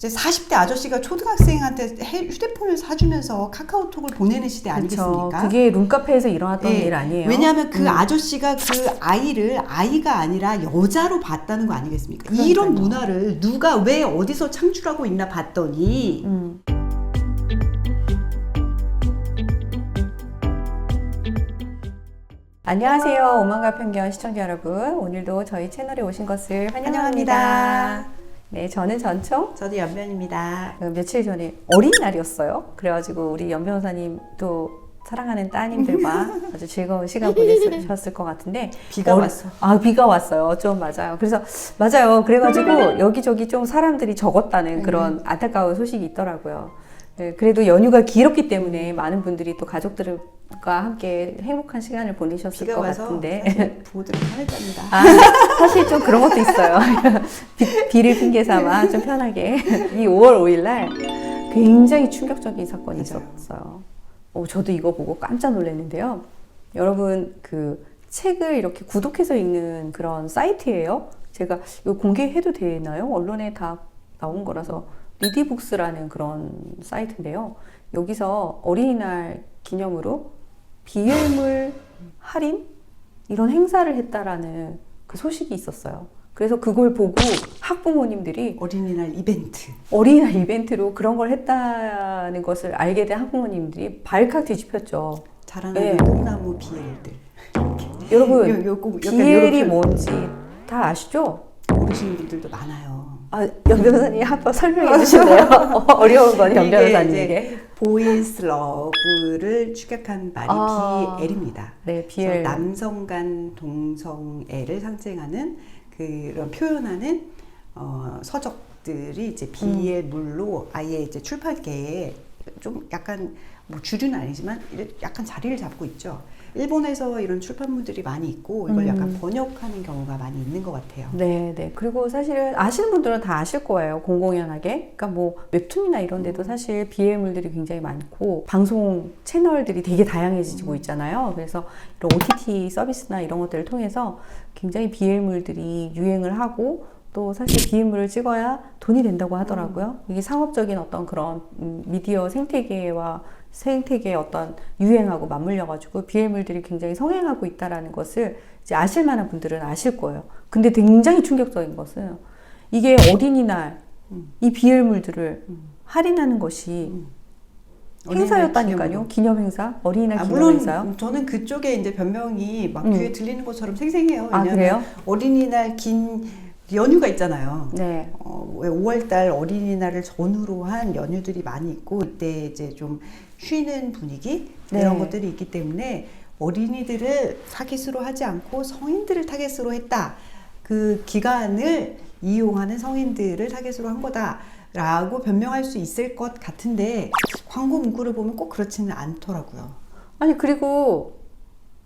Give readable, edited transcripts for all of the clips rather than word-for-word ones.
이제 40대 아저씨가 초등학생한테 휴대폰을 사주면서 카카오톡을 보내는 시대 아니겠습니까? 그게 룸카페에서 일어났던 네. 일 아니에요? 왜냐하면 그 아저씨가 그 아이를 아이가 아니라 여자로 봤다는 거 아니겠습니까? 그러니까요. 이런 문화를 누가 왜 어디서 창출하고 있나 봤더니 안녕하세요. 오만과 편견 시청자 여러분. 오늘도 저희 채널에 오신 것을 환영합니다. 네, 저는 전총. 저도 연변입니다. 며칠 전에 어린이날이었어요. 그래가지고 우리 연 변호사님 또 사랑하는 따님들과 아주 즐거운 시간 보내셨을 것 같은데 비가 왔어. 아, 비가 왔어요. 좀 맞아요. 그래서 맞아요. 그래가지고 여기저기 좀 사람들이 적었다는 그런 안타까운 소식이 있더라고요. 네, 그래도 연휴가 길었기 때문에 많은 분들이 또 가족들과 함께 행복한 시간을 보내셨을 비가 것 와서 같은데 사실 부모들은 편했답니다. 아, 사실 좀 그런 것도 있어요. 비를 핑계 삼아 좀 편하게. 이 5월 5일 날 굉장히 충격적인 사건이 있었어요. 저도 이거 보고 깜짝 놀랐는데요. 여러분, 그 책을 이렇게 구독해서 읽는 그런 사이트예요. 제가 이거 공개해도 되나요? 언론에 다 나온 거라서. 리디북스라는 그런 사이트인데요. 여기서 어린이날 기념으로 비엘물 할인? 이런 행사를 했다라는 그 소식이 있었어요. 그래서 그걸 보고 학부모님들이 어린이날 이벤트. 어린이날 이벤트로 그런 걸 했다는 것을 알게 된 학부모님들이 발칵 뒤집혔죠. 자라나는 꿈나무 비엘들. 여러분, 비엘이 뭔지 다 아시죠? 모르시는 분들도 많아요. 아, 연 변호사님 한번 설명해 주실래요? 어려운 건 연 변호사님에게. 보이스 러브를 축약한 말이 비엘입니다. 네, 비엘. 남성 간 동성애를 상징하는 그런 표현하는 서적들이 이제 비엘물로 아예 이제 출판계에 좀 약간 뭐 주류는 아니지만 약간 자리를 잡고 있죠. 일본에서 이런 출판물들이 많이 있고 이걸 약간 번역하는 경우가 많이 있는 것 같아요. 네, 네. 그리고 사실은 아시는 분들은 다 아실 거예요. 공공연하게. 그러니까 뭐 웹툰이나 이런 데도 사실 비엘물들이 굉장히 많고 방송 채널들이 되게 다양해지고 있잖아요. 그래서 이런 OTT 서비스나 이런 것들을 통해서 굉장히 비엘물들이 유행을 하고 또 사실 비엘물을 찍어야 돈이 된다고 하더라고요. 이게 상업적인 어떤 그런 미디어 생태계의 어떤 유행하고 맞물려가지고 비엘물들이 굉장히 성행하고 있다라는 것을 이제 아실 만한 분들은 아실 거예요. 근데 굉장히 충격적인 것은 이게 어린이날 이 비엘물들을 할인하는 것이 행사였다니까요. 기념행사? 어린이날 기념행사요? 물론 저는 그쪽에 이제 변명이 막 귀에 들리는 것처럼 생생해요. 아, 그래요? 어린이날 긴 연휴가 있잖아요. 네. 5월달 어린이날을 전후로 한 연휴들이 많이 있고 이때 이제 좀 쉬는 분위기 이런 것들이 있기 때문에 어린이들을 타깃으로 하지 않고 성인들을 타깃으로 했다. 그 기간을 이용하는 성인들을 타깃으로 한 거다라고 변명할 수 있을 것 같은데 광고 문구를 보면 꼭 그렇지는 않더라고요. 아니, 그리고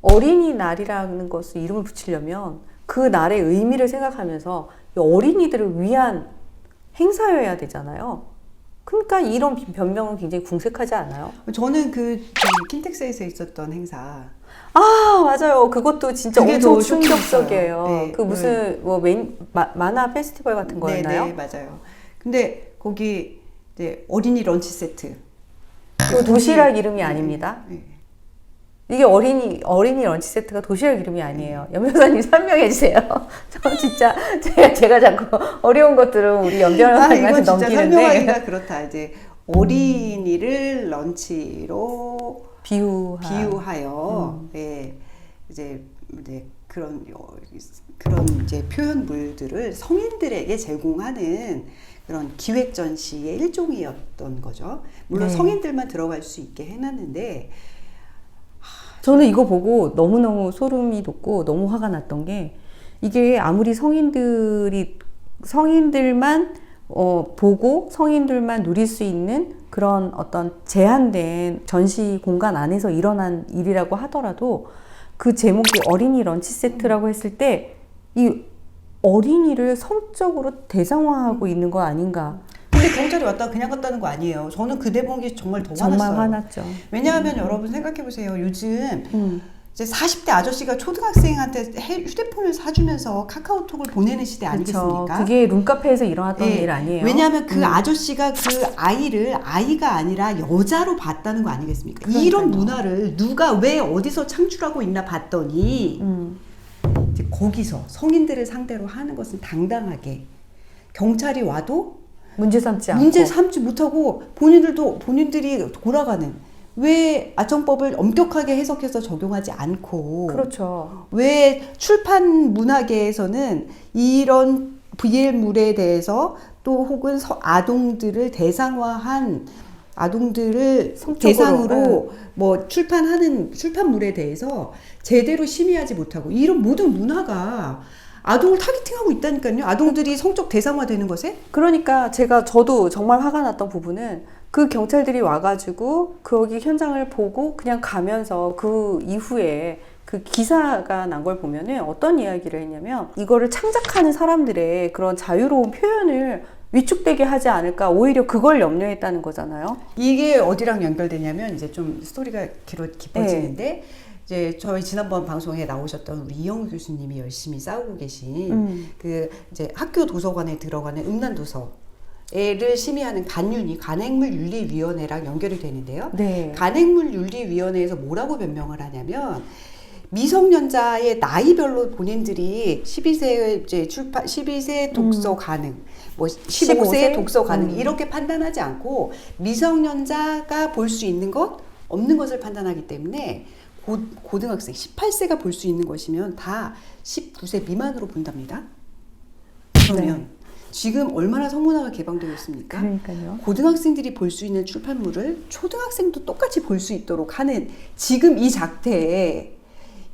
어린이날이라는 것을 이름을 붙이려면 그 날의 의미를 생각하면서 어린이들을 위한 행사여야 되잖아요. 그러니까 이런 변명은 굉장히 궁색하지 않아요? 저는 그 킨텍스에서 있었던 행사. 아, 맞아요. 그것도 진짜 엄청 충격적이에요. 네, 그 무슨 뭐 만화 페스티벌 같은 거였나요? 네, 맞아요. 근데 거기 이제 어린이 런치 세트. 그 도시락 이름이 아닙니다. 네. 이게 어린이 런치 세트가 도시락 이름이 아니에요. 연 변호사님 설명해 주세요. 저 진짜 제가 자꾸 어려운 것들은 우리 연 변호사님한테 이건 진짜 넘기는데 설명하기가 그렇다. 이제 어린이를 런치로 비유하여 네, 이제 그런 이제 표현물들을 성인들에게 제공하는 그런 기획 전시의 일종이었던 거죠. 물론 성인들만 들어갈 수 있게 해놨는데. 저는 이거 보고 너무너무 소름이 돋고 너무 화가 났던 게 이게 아무리 성인들만 보고 성인들만 누릴 수 있는 그런 어떤 제한된 전시 공간 안에서 일어난 일이라고 하더라도 그 제목이 어린이 런치 세트라고 했을 때 이 어린이를 성적으로 대상화하고 있는 거 아닌가. 근데 경찰이 왔다가 그냥 갔다는 거 아니에요. 저는 그 대목이 정말 더 화났어요. 정말 화났죠. 왜냐하면 여러분 생각해보세요. 요즘 이제 40대 아저씨가 초등학생한테 휴대폰을 사주면서 카카오톡을 보내는 시대 아니겠습니까? 그게 룸카페에서 일어났던 네. 일 아니에요? 왜냐하면 그 아저씨가 그 아이를 아이가 아니라 여자로 봤다는 거 아니겠습니까? 이런 문화를 누가 왜 어디서 창출하고 있나 봤더니 이제 거기서 성인들을 상대로 하는 것은 당당하게 경찰이 와도 문제 삼지 않고. 문제 삼지 못하고 본인들이 돌아가는, 왜 아청법을 엄격하게 해석해서 적용하지 않고, 그렇죠. 왜 출판 문화계에서는 이런 BL물에 대해서 또 혹은 아동들을 대상화한 아동들을 성적으로, 대상으로 뭐 출판하는 출판물에 대해서 제대로 심의하지 못하고 이런 모든 문화가 아동을 타겟팅하고 있다니까요. 아동들이 성적 대상화되는 것에. 그러니까 저도 정말 화가 났던 부분은 그 경찰들이 와가지고 거기 현장을 보고 그냥 가면서 그 이후에 그 기사가 난 걸 보면은 어떤 이야기를 했냐면 이거를 창작하는 사람들의 그런 자유로운 표현을 위축되게 하지 않을까, 오히려 그걸 염려했다는 거잖아요. 이게 어디랑 연결되냐면 이제 좀 스토리가 깊어지는데 이제 저희 지난번 방송에 나오셨던 우리 이영우 교수님이 열심히 싸우고 계신 그 이제 학교 도서관에 들어가는 음란 도서를 심의하는 간행물윤리위원회랑 연결이 되는데요. 네. 간행물윤리위원회에서 뭐라고 변명을 하냐면 미성년자의 나이별로 본인들이 12세 이제 12세 독서 가능, 뭐 15세 독서 가능 이렇게 판단하지 않고 미성년자가 볼 수 있는 것, 없는 것을 판단하기 때문에 고등학생 18세가 볼 수 있는 것이면 다 19세 미만으로 본답니다. 그러면 네. 지금 얼마나 성문화가 개방되어 있습니까? 그러니까요. 고등학생들이 볼 수 있는 출판물을 초등학생도 똑같이 볼 수 있도록 하는 지금 이 작태에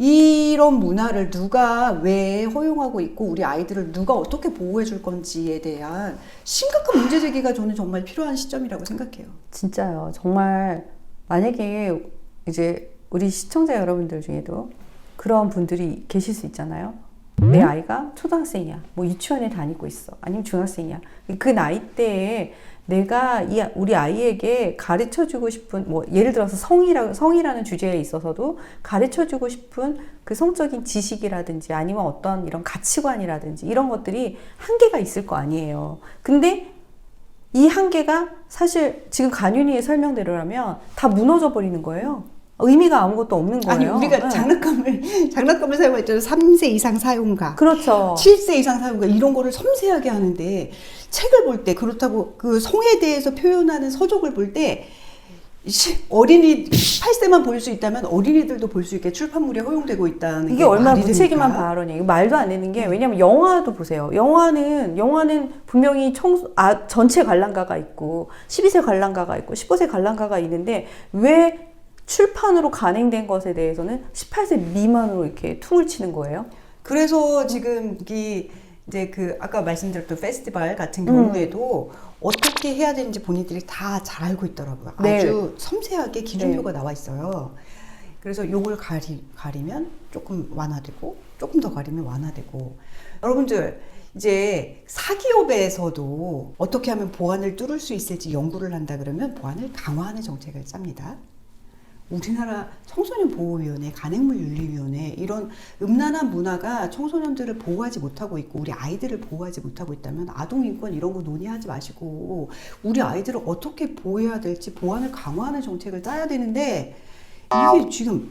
이런 문화를 누가 왜 허용하고 있고 우리 아이들을 누가 어떻게 보호해 줄 건지에 대한 심각한 문제 제기가 저는 정말 필요한 시점이라고 생각해요. 진짜요. 정말 만약에 이제 우리 시청자 여러분들 중에도 그런 분들이 계실 수 있잖아요. 내 아이가 초등학생이야, 뭐 유치원에 다니고 있어, 아니면 중학생이야. 그 나이대에 내가 우리 아이에게 가르쳐주고 싶은, 뭐 예를 들어서 성이라는 주제에 있어서도 가르쳐주고 싶은 그 성적인 지식이라든지 아니면 어떤 이런 가치관이라든지 이런 것들이 한계가 있을 거 아니에요. 근데 이 한계가 사실 지금 간윤이의 설명대로라면 다 무너져 버리는 거예요. 의미가 아무것도 없는 거예요. 아니 우리가 네. 장난감을 사용했잖아요. 3세 이상 사용가, 그렇죠. 7세 이상 사용가 이런 거를 섬세하게 하는데 책을 볼 때 그렇다고 그 성에 대해서 표현하는 서적을 볼 때 어린이 18세만 볼 수 있다면 어린이들도 볼 수 있게 출판물이 허용되고 있다는 이게 게 얼마나 말이 무책임한 됩니까? 발언이에요. 말도 안 되는 게, 왜냐면 영화도 보세요. 영화는 분명히 전체 관람가가 있고 12세 관람가가 있고 15세 관람가가 있는데 왜 출판으로 간행된 것에 대해서는 18세 미만으로 이렇게 퉁을 치는 거예요? 그래서 지금 이제 그 아까 말씀드렸던 페스티벌 같은 경우에도 어떻게 해야 되는지 본인들이 다 잘 알고 있더라고요. 네. 아주 섬세하게 기준표가 나와 있어요. 그래서 요걸 가리면 조금 완화되고 조금 더 가리면 완화되고. 여러분들 이제 사기업에서도 어떻게 하면 보안을 뚫을 수 있을지 연구를 한다 그러면 보안을 강화하는 정책을 짭니다. 우리나라 청소년보호위원회, 간행물윤리위원회 이런 음란한 문화가 청소년들을 보호하지 못하고 있고 우리 아이들을 보호하지 못하고 있다면 아동인권 이런 거 논의하지 마시고 우리 아이들을 어떻게 보호해야 될지 보안을 강화하는 정책을 짜야 되는데 이게 지금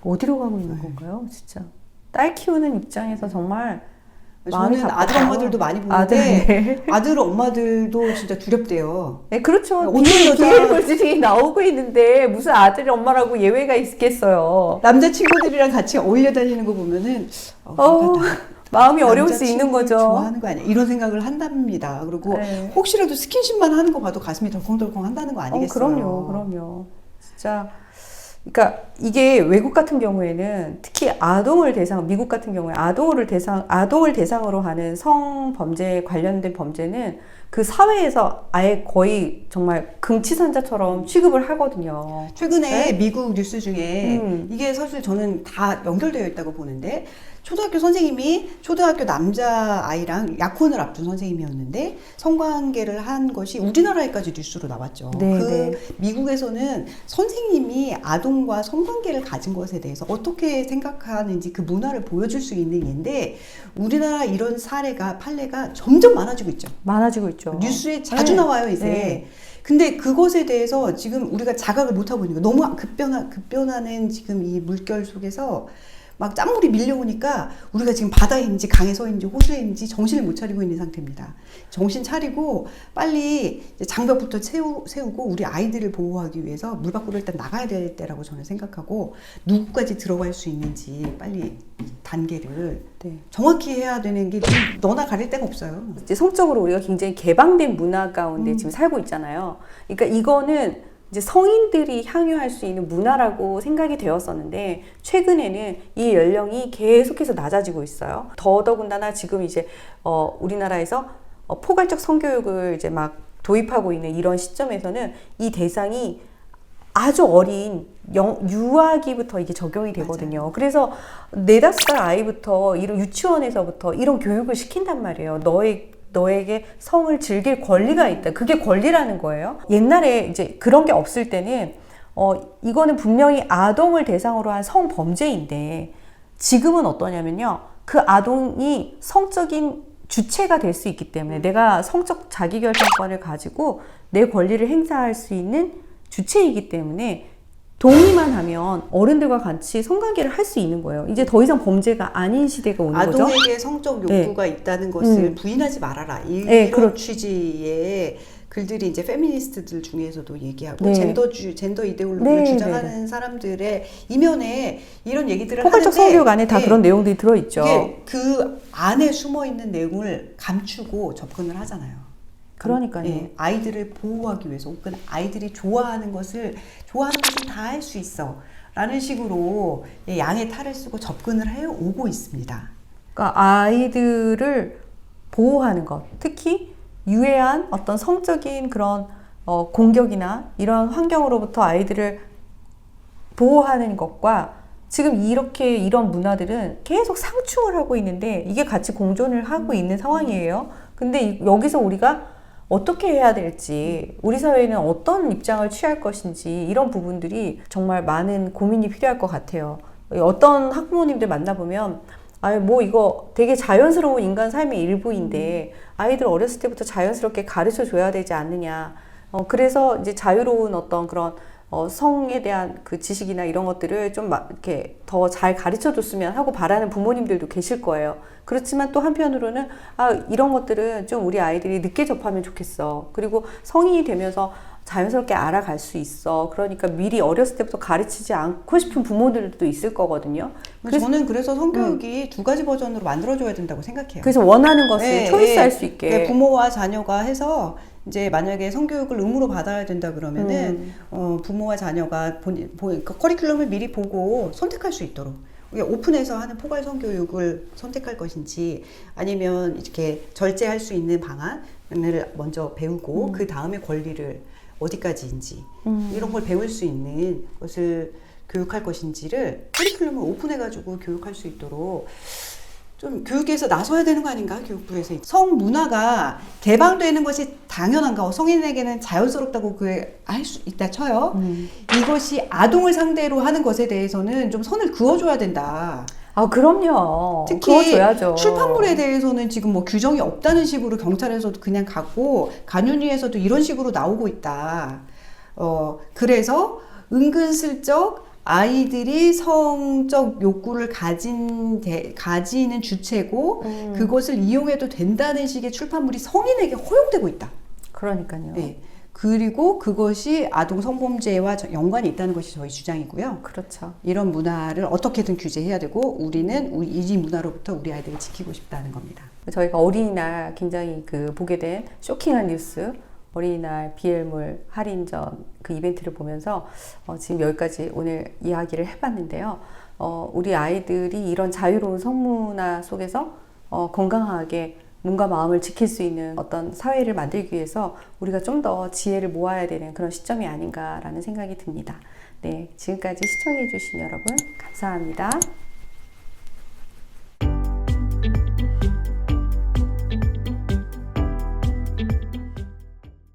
어디로 가고 있는 건가요? 진짜 딸 키우는 입장에서 정말 마음이 저는 답답해요. 아들 엄마들도 많이 보는데 네. 아들 엄마들도 진짜 두렵대요. 네, 그렇죠. 어떤 여자- 비엘물질이 나오고 있는데 무슨 아들 엄마라고 예외가 있겠어요. 남자친구들이랑 같이 어울려 다니는 거 보면은 마음이 어려울 수 있는 남자친구를 거죠. 좋아하는 거 아니야? 이런 생각을 한답니다. 그리고 네. 혹시라도 스킨십만 하는 거 봐도 가슴이 덜컹덜컹 한다는 거 아니겠어요? 그럼요. 진짜. 그러니까 이게 외국 같은 경우에는 특히 미국 같은 경우에 아동을 대상으로 하는 성범죄 관련된 범죄는 그 사회에서 아예 거의 정말 금치산자처럼 취급을 하거든요. 최근에 네? 미국 뉴스 중에 이게 사실 저는 다 연결되어 있다고 보는데, 초등학교 선생님이 초등학교 남자 아이랑 약혼을 앞둔 선생님이었는데 성관계를 한 것이 우리나라에까지 뉴스로 나왔죠. 네, 그 네. 미국에서는 선생님이 아동과 성관계를 가진 것에 대해서 어떻게 생각하는지 그 문화를 보여줄 수 있는 예인데, 우리나라 이런 사례가 판례가 점점 많아지고 있죠. 많아지고 있죠. 뉴스에 자주 네. 나와요, 이제. 네. 근데 그것에 대해서 지금 우리가 자각을 못하고 있는 거예요. 너무 급변하는 지금 이 물결 속에서 막 짠물이 밀려오니까 우리가 지금 바다인지 강에서인지 호수인지 정신을 못 차리고 있는 상태입니다. 정신 차리고 빨리 이제 장벽부터 세우고 우리 아이들을 보호하기 위해서 물 밖으로 일단 나가야 될 때라고 저는 생각하고, 누구까지 들어갈 수 있는지 빨리 단계를 네. 정확히 해야 되는 게 너나 가릴 데가 없어요. 이제 성적으로 우리가 굉장히 개방된 문화 가운데 지금 살고 있잖아요. 그러니까 이거는 이제 성인들이 향유할 수 있는 문화라고 생각이 되었었는데, 최근에는 이 연령이 계속해서 낮아지고 있어요. 더더군다나 지금 이제 우리나라에서 포괄적 성교육을 이제 막 도입하고 있는 이런 시점에서는 이 대상이 아주 어린 유아기부터 이게 적용이 되거든요. 맞아요. 그래서 4-5살 아이부터 이런 유치원에서부터 이런 교육을 시킨단 말이에요. 너에게 성을 즐길 권리가 있다. 그게 권리라는 거예요. 옛날에 이제 그런 게 없을 때는 이거는 분명히 아동을 대상으로 한 성범죄인데, 지금은 어떠냐면요. 그 아동이 성적인 주체가 될 수 있기 때문에 내가 성적 자기결정권을 가지고 내 권리를 행사할 수 있는 주체이기 때문에 동의만 하면 어른들과 같이 성관계를 할 수 있는 거예요. 이제 더 이상 범죄가 아닌 시대가 오는 거죠. 아동에게 성적 욕구가 있다는 것을 부인하지 말아라. 네, 이런 취지의 글들이 이제 페미니스트들 중에서도 얘기하고, 네. 젠더 이데올로기를 네, 주장하는 사람들의 이면에 이런 얘기들을 포괄적 하는데, 성교육 안에 다 예, 그런 내용들이 들어있죠. 이게 그 안에 숨어 있는 내용을 감추고 접근을 하잖아요. 그러니까요. 예, 아이들을 보호하기 위해서, 혹은 아이들이 좋아하는 것을 다 할 수 있어 라는 식으로 양의 탈을 쓰고 접근을 해오고 있습니다. 그러니까 아이들을 보호하는 것, 특히 유해한 어떤 성적인 그런 공격이나 이런 환경으로부터 아이들을 보호하는 것과 지금 이런 문화들은 계속 상충을 하고 있는데, 이게 같이 공존을 하고 있는 상황이에요. 근데 여기서 우리가 어떻게 해야 될지, 우리 사회는 어떤 입장을 취할 것인지, 이런 부분들이 정말 많은 고민이 필요할 것 같아요. 어떤 학부모님들 만나보면 뭐 이거 되게 자연스러운 인간 삶의 일부인데 아이들 어렸을 때부터 자연스럽게 가르쳐 줘야 되지 않느냐. 그래서 이제 자유로운 어떤 그런 성에 대한 그 지식이나 이런 것들을 좀 이렇게 더 잘 가르쳐 줬으면 하고 바라는 부모님들도 계실 거예요. 그렇지만 또 한편으로는 이런 것들은 좀 우리 아이들이 늦게 접하면 좋겠어. 그리고 성인이 되면서 자연스럽게 알아갈 수 있어. 그러니까 미리 어렸을 때부터 가르치지 않고 싶은 부모들도 있을 거거든요. 저는 그래서 성교육이 2가지 버전으로 만들어줘야 된다고 생각해요. 그래서 원하는 것을 초이스할 수 있게. 부모와 자녀가 해서 이제 만약에 성교육을 의무로 받아야 된다 그러면은 부모와 자녀가 그 커리큘럼을 미리 보고 선택할 수 있도록, 오픈해서 하는 포괄 성교육을 선택할 것인지, 아니면 이렇게 절제할 수 있는 방안을 먼저 배우고 그 다음에 권리를 어디까지인지 이런 걸 배울 수 있는 것을 교육할 것인지를 커리큘럼을 오픈해가지고 교육할 수 있도록 좀 교육에서 나서야 되는 거 아닌가, 교육부에서. 성 문화가 개방되는 것이 당연한가, 성인에게는 자연스럽다고 그게 할 수 있다 쳐요. 이것이 아동을 상대로 하는 것에 대해서는 좀 선을 그어줘야 된다. 그럼요. 특히 그어줘야죠. 출판물에 대해서는 지금 뭐 규정이 없다는 식으로 경찰에서도 그냥 가고 간윤위에서도 이런 식으로 나오고 있다. 그래서 은근슬쩍 아이들이 성적 욕구를 가지는 주체고 그것을 이용해도 된다는 식의 출판물이 성인에게 허용되고 있다. 그러니까요. 네. 그리고 그것이 아동 성범죄와 연관이 있다는 것이 저희 주장이고요. 그렇죠. 이런 문화를 어떻게든 규제해야 되고, 우리는 이 문화로부터 우리 아이들을 지키고 싶다는 겁니다. 저희가 어린이날 굉장히 보게 된 쇼킹한 뉴스, 어린이날 비엘몰 할인전 그 이벤트를 보면서 지금 여기까지 오늘 이야기를 해봤는데요. 우리 아이들이 이런 자유로운 성문화 속에서 건강하게 몸과 마음을 지킬 수 있는 어떤 사회를 만들기 위해서 우리가 좀 더 지혜를 모아야 되는 그런 시점이 아닌가라는 생각이 듭니다. 네, 지금까지 시청해주신 여러분 감사합니다.